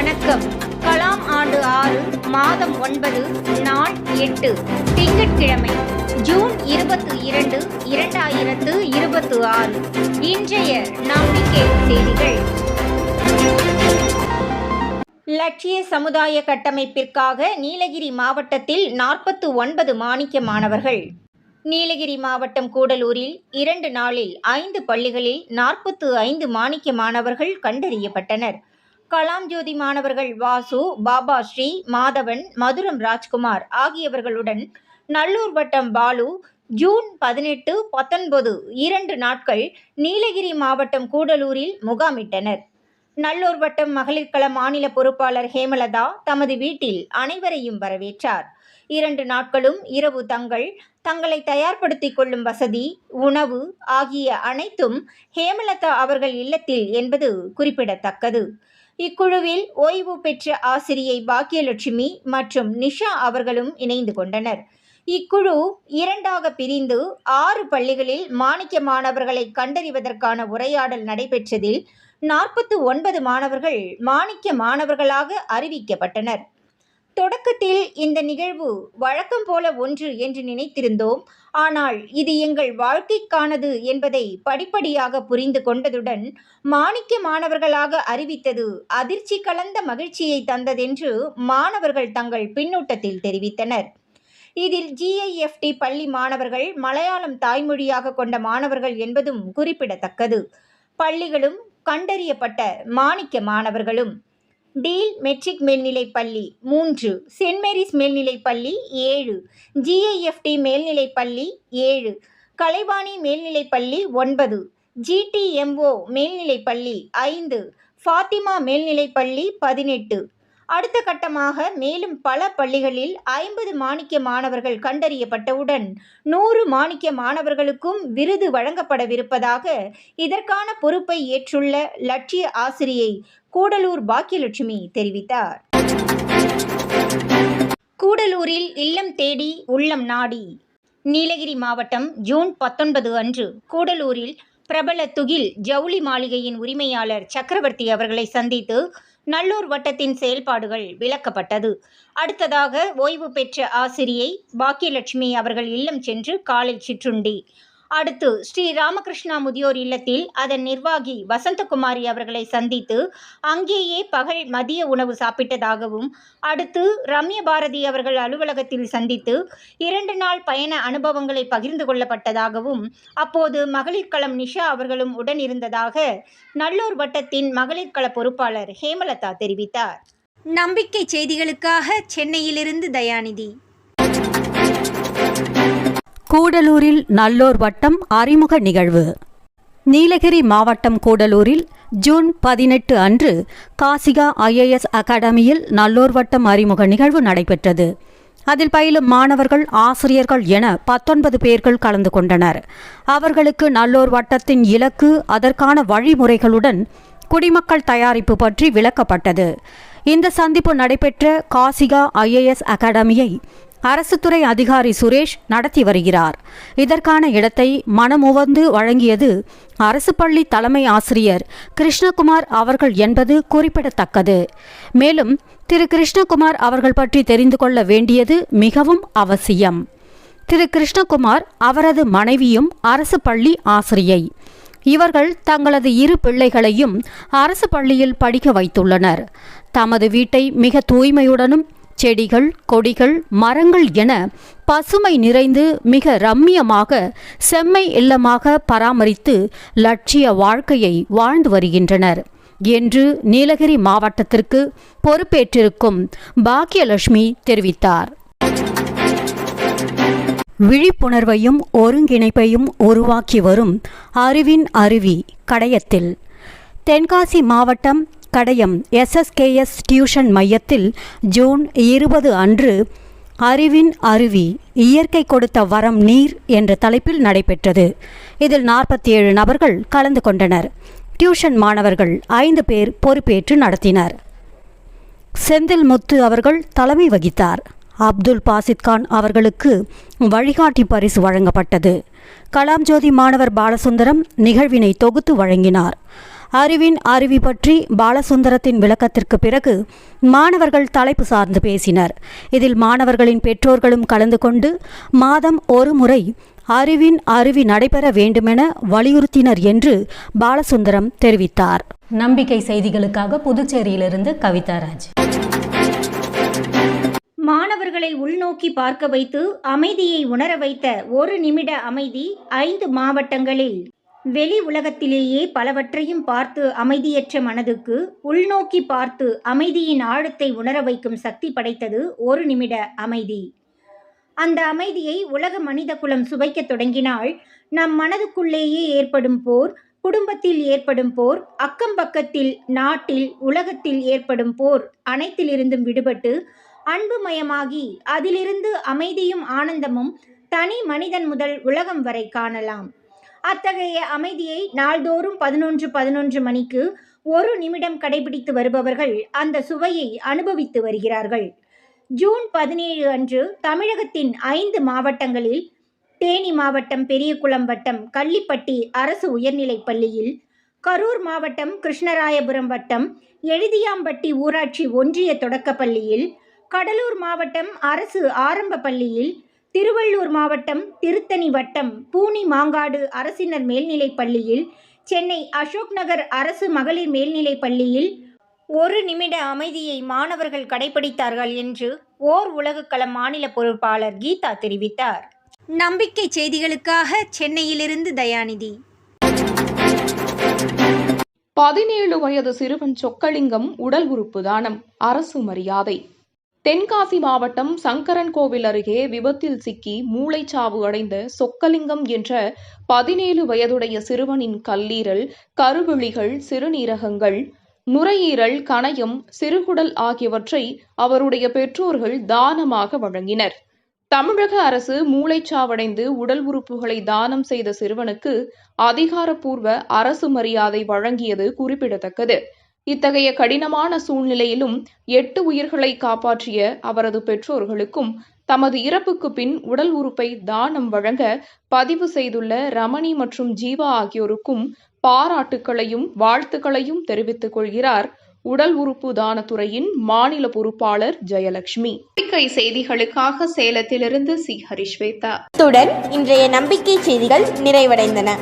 வணக்கம். கலாம் ஆண்டு 6 மாதம் 9 நாள் 8 திங்கட்கிழமை ஜூன் 22, 2026. இன்றைய நம்பிக்கை செய்திகள். லட்சிய சமுதாய கட்டமைப்பிற்காக நீலகிரி மாவட்டத்தில் 49 மாணிக்க மாணவர்கள். நீலகிரி மாவட்டம் கூடலூரில் 2 நாளில் 5 பள்ளிகளில் 45 மாணிக்க மாணவர்கள் கண்டறியப்பட்டனர். கலாம் ஜோதி மாணவர்கள் வாசு, பாபாஸ்ரீ, மாதவன், மதுரம் ராஜ்குமார் ஆகியவர்களுடன் நல்லூர் வட்டம் பாலு ஜூன் 18, 19 2 நாட்கள் நீலகிரி மாவட்டம் கூடலூரில் முகாமிட்டனர். நல்லூர் வட்டம் மகளிர் கள மாநில பொறுப்பாளர் ஹேமலதா தமது வீட்டில் அனைவரையும் வரவேற்றார். 2 நாட்களும் இரவு தங்களை தயார்படுத்திக் கொள்ளும் வசதி, உணவு ஆகிய அனைத்தும் ஹேமலதா அவர்கள் இல்லத்தில் என்பது குறிப்பிடத்தக்கது. இக்குழுவில் ஓய்வு பெற்ற ஆசிரியை பாக்கியலட்சுமி மற்றும் நிஷா அவர்களும் இணைந்து கொண்டனர். இக்குழு 2ஆக பிரிந்து 6 பள்ளிகளில் மாணிக்க மாணவர்களை கண்டறிவதற்கான உரையாடல் நடைபெற்றதில் 49 மாணவர்கள் மாணிக்க மாணவர்களாக அறிவிக்கப்பட்டனர். தொடக்கத்தில் இந்த நிகழ்வு வழக்கம் போல ஒன்று என்று நினைத்திருந்தோம். ஆனால் இது எங்கள் வாழ்க்கைக்கானது என்பதை படிப்படியாக புரிந்து கொண்டதுடன் மாணிக்க மாணவர்களாக அறிவித்தது அதிர்ச்சி கலந்த மகிழ்ச்சியை தந்ததென்று மாணவர்கள் தங்கள் பின்னூட்டத்தில் தெரிவித்தனர். இதில் GIFT பள்ளி மாணவர்கள் மலையாளம் தாய்மொழியாக கொண்ட மாணவர்கள் என்பதும் குறிப்பிடத்தக்கது. பள்ளிகளும் கண்டறியப்பட்ட மாணிக்க மாணவர்களும்: டீல் மெட்ரிக் மேல்நிலைப் பள்ளி 3, சென்ட் மேரிஸ் மேல்நிலைப் பள்ளி 7, GIFT மேல்நிலைப் பள்ளி 7, கலைவாணி மேல்நிலைப் பள்ளி 9, GTMO மேல்நிலைப் பள்ளி 5, ஃபாத்திமா மேல்நிலைப் பள்ளி 18. அடுத்த கட்டமாக மேலும் பல பள்ளிகளில் 50 மாணிக்க மாணவர்கள் கண்டறியப்பட்டவுடன் 100 மாணிக்க மாணவர்களுக்கும் விருது வழங்கப்படவிருப்பதாக இதற்கான பொறுப்பை ஏற்றுள்ள லட்சிய ஆசிரியை கூடலூர் பாக்கியலட்சுமி தெரிவித்தார். கூடலூரில் இல்லம் தேடி உள்ளம் நாடி. நீலகிரி மாவட்டம் ஜூன் 19 அன்று கூடலூரில் பிரபல துகில் ஜவுளி மாளிகையின் உரிமையாளர் சக்கரவர்த்தி அவர்களை சந்தித்து நல்லூர் வட்டத்தின் செயல்பாடுகள் விளக்கப்பட்டது. அடுத்ததாக ஓய்வு பெற்ற ஆசிரியை பாக்கியலட்சுமி அவர்கள் இல்லம் சென்று காலை சிற்றுண்டி, அடுத்து ஸ்ரீ ராமகிருஷ்ணா முதியோர் இல்லத்தில் அதன் நிர்வாகி வசந்தகுமாரி அவர்களை சந்தித்து அங்கேயே பகல் மதிய உணவு சாப்பிட்டதாகவும், அடுத்து ரம்ய பாரதி அவர்கள் அலுவலகத்தில் சந்தித்து 2 நாள் பயண அனுபவங்களை பகிர்ந்து கொள்ளப்பட்டதாகவும், அப்போது மகளிர் களம் நிஷா அவர்களும் உடன் இருந்ததாக நல்லூர் வட்டத்தின் மகளிர் கள பொறுப்பாளர் ஹேமலதா தெரிவித்தார். நம்பிக்கை செய்திகளுக்காக சென்னையிலிருந்து தயாநிதி. கூடலூரில் நல்லூர் வட்டம் அறிமுக நிகழ்வு. நீலகிரி மாவட்டம் கூடலூரில் ஜூன் 18 அன்று காசிகா IAS அகாடமியில் நல்லூர் வட்டம் அறிமுக நிகழ்வு நடைபெற்றது. அதில் பயிலும் மாணவர்கள், ஆசிரியர்கள் என 19 பேர்கள் கலந்து கொண்டனர். அவர்களுக்கு நல்லூர் வட்டத்தின் இலக்கு, அதற்கான வழிமுறைகளுடன் குடிமக்கள் தயாரிப்பு பற்றி விளக்கப்பட்டது. இந்த சந்திப்பு நடைபெற்ற காசிகா IAS அகாடமியை அரசு துறை அதிகாரி சுரேஷ் நடத்தி வருகிறார். இதற்கான இடத்தை மனமுவந்து வழங்கியது அரசு பள்ளி தலைமை ஆசிரியர் கிருஷ்ணகுமார் அவர்கள் என்பது குறிப்பிடத்தக்கது. மேலும் திரு கிருஷ்ணகுமார் அவர்கள் பற்றி தெரிந்து கொள்ள வேண்டியது மிகவும் அவசியம். திரு கிருஷ்ணகுமார் அவரது மனைவியும் அரசு பள்ளி ஆசிரியை. இவர்கள் தங்களது 2 பிள்ளைகளையும் அரசு பள்ளியில் படிக்க வைத்துள்ளனர். தமது வீட்டை மிக தூய்மையுடனும் செடிகள், கொடிகள், மரங்கள் என பசுமை நிறைந்து மிக ரம்மியமாக செம்மை இல்லமாக பராமரித்து லட்சிய வாழ்க்கையை வாழ்ந்து வருகின்றனர் என்று நீலகிரி மாவட்டத்திற்கு பொறுப்பேற்றிருக்கும் பாக்கியலட்சுமி தெரிவித்தார். விழிப்புணர்வையும் ஒருங்கிணைப்பையும் உருவாக்கி வரும் அறிவின் அருவி கடையத்தில். தென்காசி மாவட்டம் கடையம் SSKS டியூஷன் மையத்தில் ஜூன் 20 அன்று அறிவின் அருவி இயற்கை கொடுத்த வரம் நீர் என்ற தலைப்பில் நடைபெற்றது. இதில் 47 நபர்கள் கலந்து கொண்டனர். டியூஷன் மாணவர்கள் 5 பேர் பொறுப்பேற்று நடத்தினர். செந்தில் முத்து அவர்கள் தலைமை வகித்தார். அப்துல் பாசித் கான் அவர்களுக்கு வழிகாட்டி பரிசு வழங்கப்பட்டது. கலாம் ஜோதி மாணவர் பாலசுந்தரம் நிகழ்வினை தொகுத்து வழங்கினார். அறிவின் அருவி பற்றி பாலசுந்தரத்தின் விளக்கத்திற்கு பிறகு மாணவர்கள் தலைப்பு சார்ந்து பேசினர். இதில் மாணவர்களின் பெற்றோர்களும் கலந்து கொண்டு மாதம் ஒரு முறை அறிவின் அருவி நடைபெற வேண்டுமென வலியுறுத்தினர் என்று பாலசுந்தரம் தெரிவித்தார். நம்பிக்கை செய்திகளுக்காக புதுச்சேரியிலிருந்து கவிதாராஜ். மாணவர்களை உள்நோக்கி பார்க்க வைத்து அமைதியை உணர வைத்த ஒரு நிமிட அமைதி 5 மாவட்டங்களில். வெளி உலகத்திலேயே பலவற்றையும் பார்த்து அமைதியற்ற மனதுக்கு உள்நோக்கி பார்த்து அமைதியின் ஆழத்தை உணர வைக்கும் சக்தி படைத்தது ஒரு நிமிட அமைதி. அந்த அமைதியை உலக மனித குலம் சுவைக்க தொடங்கினால் நம் மனதுக்குள்ளேயே ஏற்படும் போர், குடும்பத்தில் ஏற்படும் போர், அக்கம் பக்கத்தில், நாட்டில், உலகத்தில் ஏற்படும் போர் அனைத்திலிருந்தும் விடுபட்டு அன்புமயமாகி அதிலிருந்து அமைதியும் ஆனந்தமும் தனி மனிதன் முதல் உலகம் வரை காணலாம். அத்தகைய அமைதியை நாள்தோறும் 11 மணிக்கு ஒரு நிமிடம் கடைபிடித்து வருபவர்கள் அந்த சுவையை அனுபவித்து வருகிறார்கள். ஜூன் 17 அன்று தமிழகத்தின் 5 மாவட்டங்களில் தேனி மாவட்டம் பெரியகுளம் வட்டம் கள்ளிப்பட்டி அரசு உயர்நிலைப் பள்ளியில், கரூர் மாவட்டம் கிருஷ்ணராயபுரம் வட்டம் எழுதியாம்பட்டி ஊராட்சி ஒன்றிய தொடக்கப்பள்ளியில், கடலூர் மாவட்டம் அரசு ஆரம்ப பள்ளியில், திருவள்ளூர் மாவட்டம் திருத்தணி வட்டம் பூனி மாங்காடு அரசினர் மேல்நிலைப் பள்ளியில், சென்னை அசோக் நகர் அரசு மகளிர் மேல்நிலைப் பள்ளியில் ஒரு நிமிட அமைதியை மாணவர்கள் கடைபிடித்தார்கள் என்று ஓர் உலகக்களம் மாநில பொறுப்பாளர் கீதா தெரிவித்தார். நம்பிக்கை செய்திகளுக்காக சென்னையிலிருந்து தயாநிதி. 17 வயது சிறுவன் சொக்கலிங்கம் உடல் உறுப்பு தானம், அரசு மரியாதை. தென்காசி மாவட்டம் சங்கரன்கோவில் அருகே விபத்தில் சிக்கி மூளைச்சாவு அடைந்த சொக்கலிங்கம் என்ற 17 வயதுடைய சிறுவனின் கல்லீரல், கருவிழிகள், சிறுநீரகங்கள், நுரையீரல், கணையம், சிறுகுடல் ஆகியவற்றை அவருடைய பெற்றோர்கள் தானமாக வழங்கினர். தமிழக அரசு மூளைச்சாவடைந்து உடல் உறுப்புகளை தானம் செய்த சிறுவனுக்கு அதிகாரப்பூர்வ அரசு மரியாதை வழங்கியது குறிப்பிடத்தக்கது. இத்தகைய கடினமான சூழ்நிலையிலும் 8 உயிர்களை காப்பாற்றிய அவரது பெற்றோர்களுக்கும் தமது இறப்புக்கு பின் உடல் உறுப்பை தானம் வழங்க பதிவு செய்துள்ள ரமணி மற்றும் ஜீவா ஆகியோருக்கும் பாராட்டுக்களையும் வாழ்த்துக்களையும் தெரிவித்துக் கொள்கிறார் உடல் உறுப்பு தானத்துறையின் மாநில பொறுப்பாளர் ஜெயலட்சுமி. நம்பிக்கை செய்திகளுக்காக சேலத்திலிருந்து சி. ஹரிஸ்வேதா. இத்துடன் இன்றைய நம்பிக்கை செய்திகள் நிறைவடைந்தன.